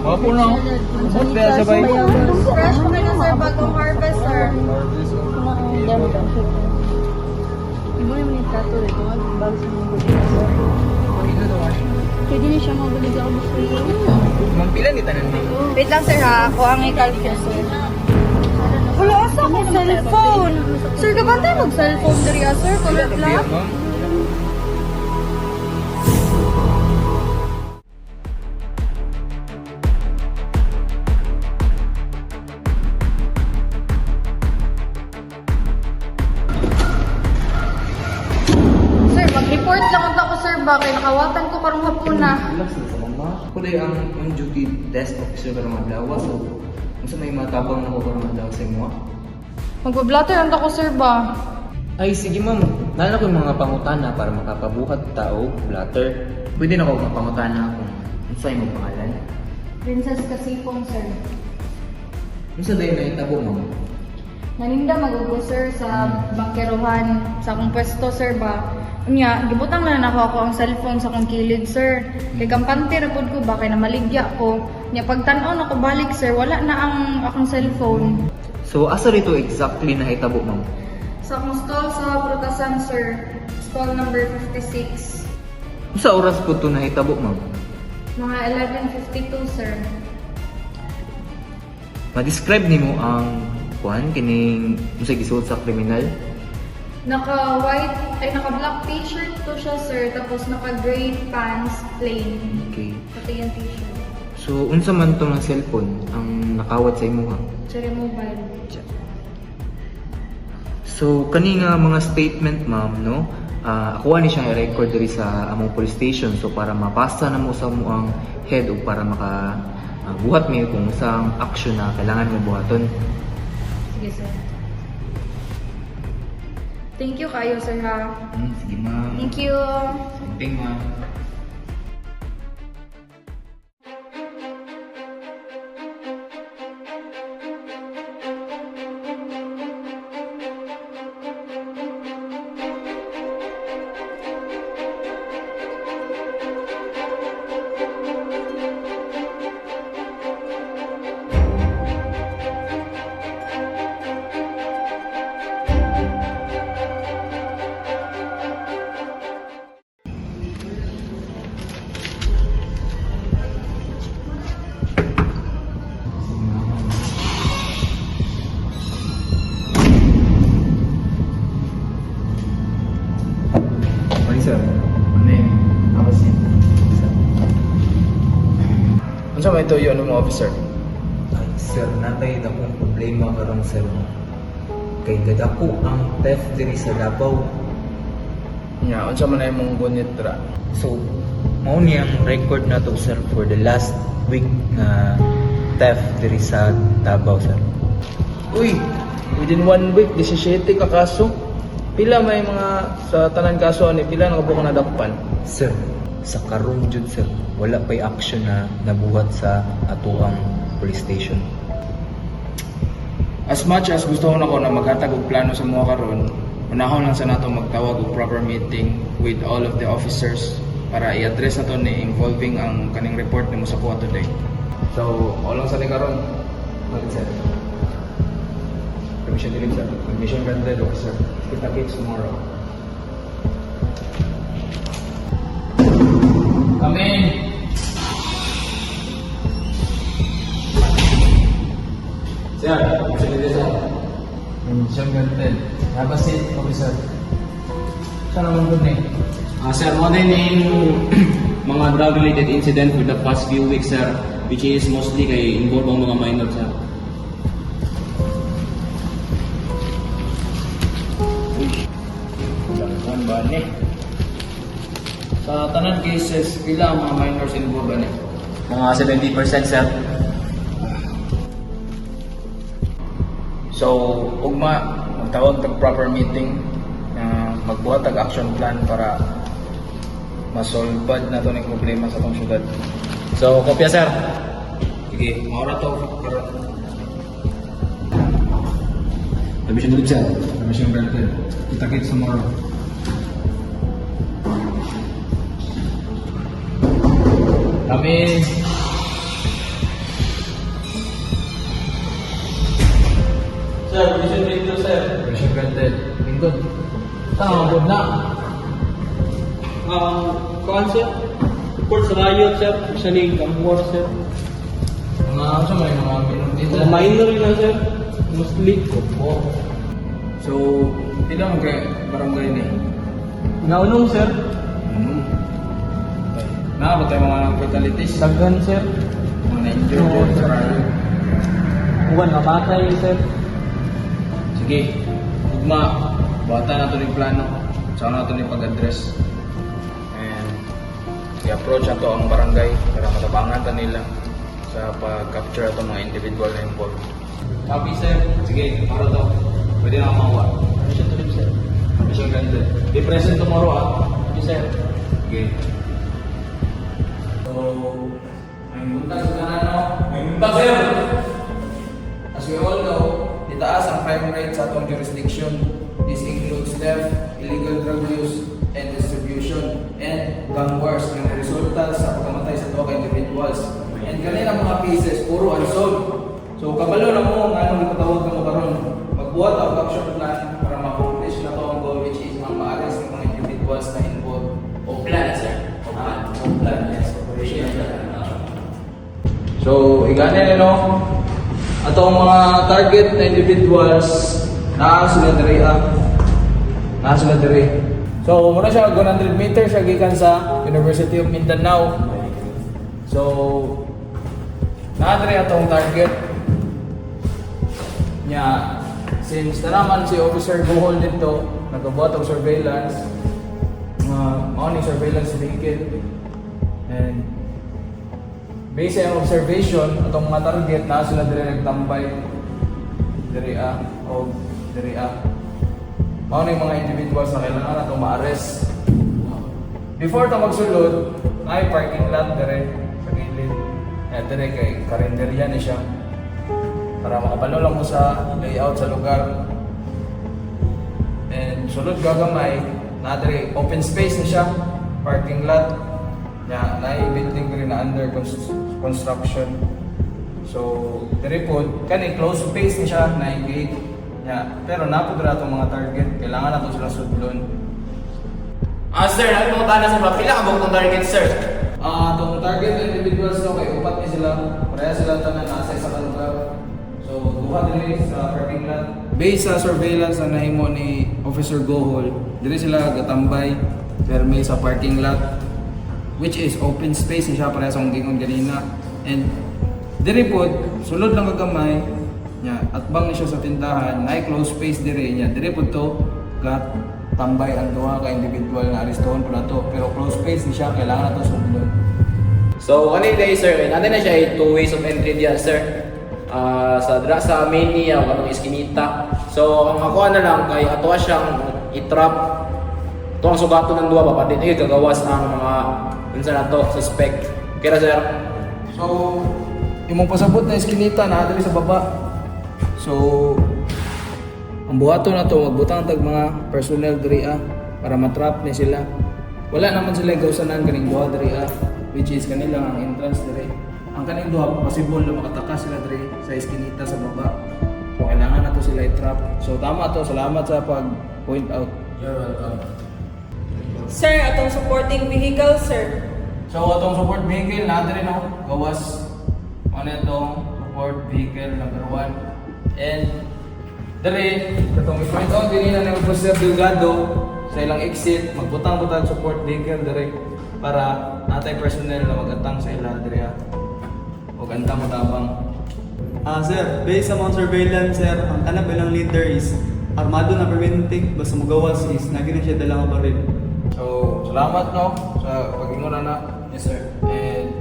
Wapo na. Abot kaya sabay. Fresh pa kayo sir, bagong harvest sir. Ibu yung minitato dito, bago sa mga buligas. Pwede na siya mga buligas ako gusto yun. Mang pila ni tanan ni. Wait lang sir ha, ako ang i-calculate sir. Wala asa akong cellphone. Sir, kabantay mag-cellphone diri sir, kulit lang. Sir, mag-report lang ako sir ba, kay nakawatan ko karong hapon na. Relax na sa mama. Ako dahil ang on-duty desk officer karong adlaw. So, kung sa may matabang na ko karong adlaw sa imo. Magbablatter lang ako sir ba. Ay, sige ma'am. Nala ko yung mga pangutana para makapabuhat tao, blatter. Pwede na ako mapangutana kung sa'yo mo pangalan. Princess Kasipong sir. Kung sa dayo na itabo ma'am. Naninda magugo sir sa bangkerohan sa akong pwesto sir ba. Unya, gibutang na ako ang cellphone sa akong kilid sir. Kay kampante ra pud ko ba kay namaligya ko. Nya pagtan-aw na ko balik sir, wala na ang akong cellphone. So, asa rito exactly na hitabo ma'am? Sa akong stall sa Brutasan sir, stall number 56. Sa oras po ito na hitabo ma'am? Mga 11:52 sir. Ma-describe nimo ang kuan kining usa gisuot sa kriminal? Naka-white, ay naka-black t-shirt to siya sir, tapos naka-gray pants, plain. Okay. Pati yung t-shirt. So, unsa man to ng cellphone ang nakawat sa imo ha? Cherry mobile. So, kani nga mga statement ma'am, no? Ako ani siyang i-record diri sa among police station so para mapasa na mo sa mo ang head o para maka buhat mi kung usang action na kailangan mo buhaton. Sige sir. Thank you kayo sir ha. Sige ma'am. Thank you. Thank ma'am. Sir, ano yung tapos niya? Ano sa may tuyo ng mga officer? Ay, sir, natay na kong problema karon sir. Kay gadako ang theft diri sa Davao. Nya, unsa man ay mong gunit ra? So, mao niyang record na to sir for the last week na theft diri sa Davao sir. Uy, within 1 week 17 ka kaso. Pila may mga sa tanan kaso ani pila na kabuko na dakpan? Sir, sa karon jud sir, wala pay action na nabuhat sa atuang police station. As much as gusto ko na ko na maghatag og plano sa mga karon, unahon lang sa nato magtawag og proper meeting with all of the officers para i-address nato ni involving ang kaning report nimo sa kuha today. So, all lang sa ni karon. Sir. Permission dilim sir. Permission granted officer. Kita-kits tomorrow. Amen. Sir, sige sir. Permission granted. Have a seat, officer. Saan naman po na Sir, mo din yung mga drug-related incident for the past few weeks, sir, which is mostly kay involve ang mga minor, sir. Ano ba ni? Sa tanan cases, pila ang mga minors involved ni? Mga 70%, sir. So, ugma, magtawag tag proper meeting na magbuhat tag action plan para masolbad na to ng problema sa atong syudad. So, kopya, sir. Sige, maura to. Permission ulit, sir. Permission granted. Kita-kits tomorrow. Kami Wanted. Lingkod. Saan ang na? Kuan sir, report sa riot sir, actually gang war sir. Mga sa may mga minutita. Mga minor na sir, mostly. So, ilang kay barangay ni? Naunong sir, Na ba tayo mga fatalities? daghan sir, Mga na-injured sa riot. uwan namatay sir. Sige, ugma, buhatan na ito ng plano. Saan na ito ng pag-address. And i-approach na ito ang barangay para matabangan ta nila sa pag-capture itong mga individual na involved. Copy sir. Sige, para to. Pwede na akong makuha. Mission to live sir. Mission granted. Be present tomorrow Yes sir. Okay. So, may buntag sa kanan, no? May buntag, sir! As we all know, itaas ang crime rate sa atong jurisdiction. This includes theft, illegal drug use, and distribution, and gang wars na resulta sa pagkamatay sa mga individuals. And kanina mga cases, puro unsolved. So, kabalo na mo nga anong ipatawag ka mo karon. Magbuhat ang action plan para ma-accomplish na to ang goal, which is ma-arrest ng mga individuals na involved. O plan, sir. O plan, yes. So, igana no? Atong mga target na individuals naa sila diri naa sila diri. So, muna siya 100 meters siya gikan sa University of Mindanao. So, naa diri atong target nya since tanaman si Officer Bohol dito nagabuhat og surveillance mao ni surveillance vehicle. And based sa observation, atong mga target na sila dire nagtambay diri o diri mao ni mga individuals na kailangan nato ma-arrest. Before ta magsulod, ay parking lot dire sa gilid. Dire kay karinderya ni siya para makabalo lang mo sa layout sa lugar. And sulod gagamay na dire open space ni siya, parking lot. Ya, building ko rin na under construction. So, diri po, kani close space ni siya, gate. Ya, pero napod ra itong mga target, kailangan nato sila sudlon. Sir, natin mga tanas sa pila ka ba itong target, sir? Itong target na individuals no, kay upat ni sila, pareha sila tanan nasa isa ka lugar. So, duha diri sa parking lot. Based sa surveillance na nahimo ni Officer Gohol, diri sila gatambay, perme sa parking lot, which is open space siya para sa gingon ganina. And diri pod sulod lang kagamay nya at bang ni siya sa tindahan na close space diri nya diri pod to gat tambay ang duha ka individual na arestohon pala to, pero close space ni siya, kailangan nato sudlon. So, kanina day, sir, natin na siya two ways of entry diyan, sir. Sa main niya, o kanong iskinita. So, ang ako na lang, kay ato siyang i-trap. Ito ang sugato ng duwa, papadit ay gagawas ang mga minsan na to, suspect. Kaya sir? So, imong pasabot na iskinita na diri sa baba. So, ang buhaton na to, magbutang tag mga personnel diri para matrap ni sila. Wala naman sila gawsanan kaning duha diri which is kanila ang entrance diri. Ang kaning duha possible na makatakas sila diri sa iskinita sa baba. So, kailangan na to sila i-trap. So, tama to. Salamat sa pag-point out. You're welcome. Sir, atong supporting vehicle, sir. So, itong support vehicle natin rin ako, gawas. Ano itong support vehicle number 1. And, dali, itong i-point out din na ng Officer Delgado sa ilang exit, magbutang-butang support vehicle dali para natay personnel na mag-atang sa ilang dali o ganda mo tabang. Sir, based sa mga surveillance, sir, ang tanap ilang leader is armado na preventive, basta magawas is naging siya dalang baril. So, salamat no sa pag-ingon na. Yes, sir. And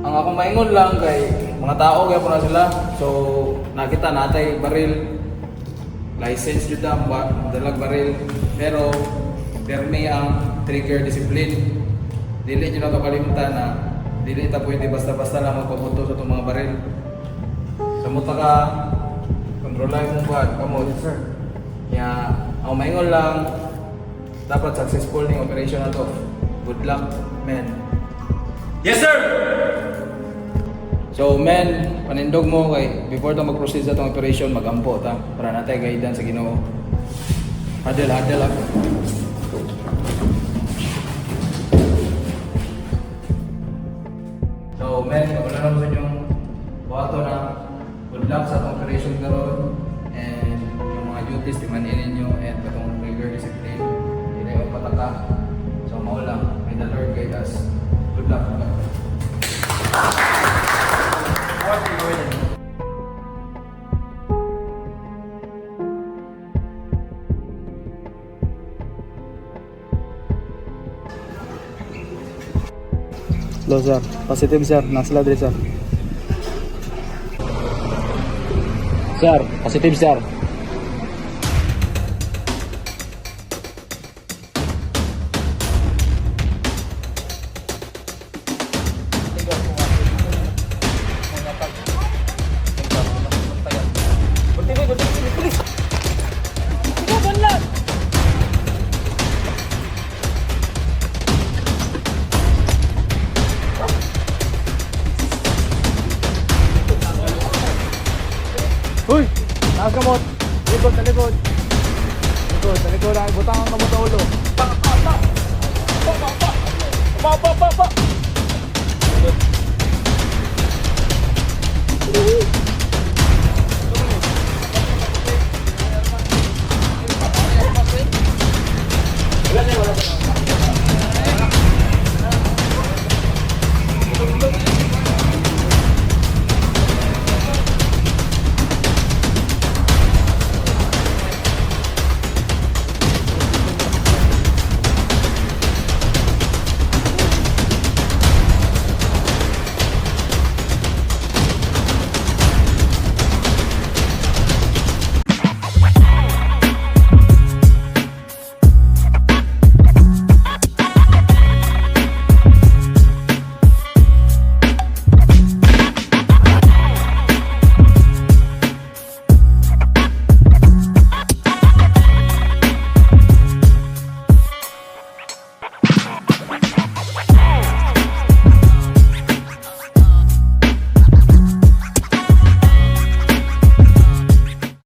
ang ako maingon lang kay mga tao kaya po na sila. So, nakita natay baril. License jud ba dalag baril. Pero permi ang trigger discipline. Dili jud na to kalimutan na dili ta pwede basta-basta lang magpabuto sa itong mga baril. Samuta ka kontrolay mo ba kamo, sir. Ya, ako maingon lang dapat successful ning operation na to. Good luck, men. Yes, sir! So, men, panindog mo kay before ta mag-proceed sa itong operation, mag-ampo ta para natay guidance sa Ginoo. Huddle up. So, men, wala naman sa inyong buhato na good luck sa atong operation karon and yung mga duties timanin ninyo and katong regular discipline hindi yung pataka. So, maulang, may the Lord guide us. Good luck. Hello sir, positive sir, nasa ladri sir. Sir, positive sir. Uy! Nakakamot! Likod, sa likod! Sa likod, butang ang kamot sa ulo. Pa!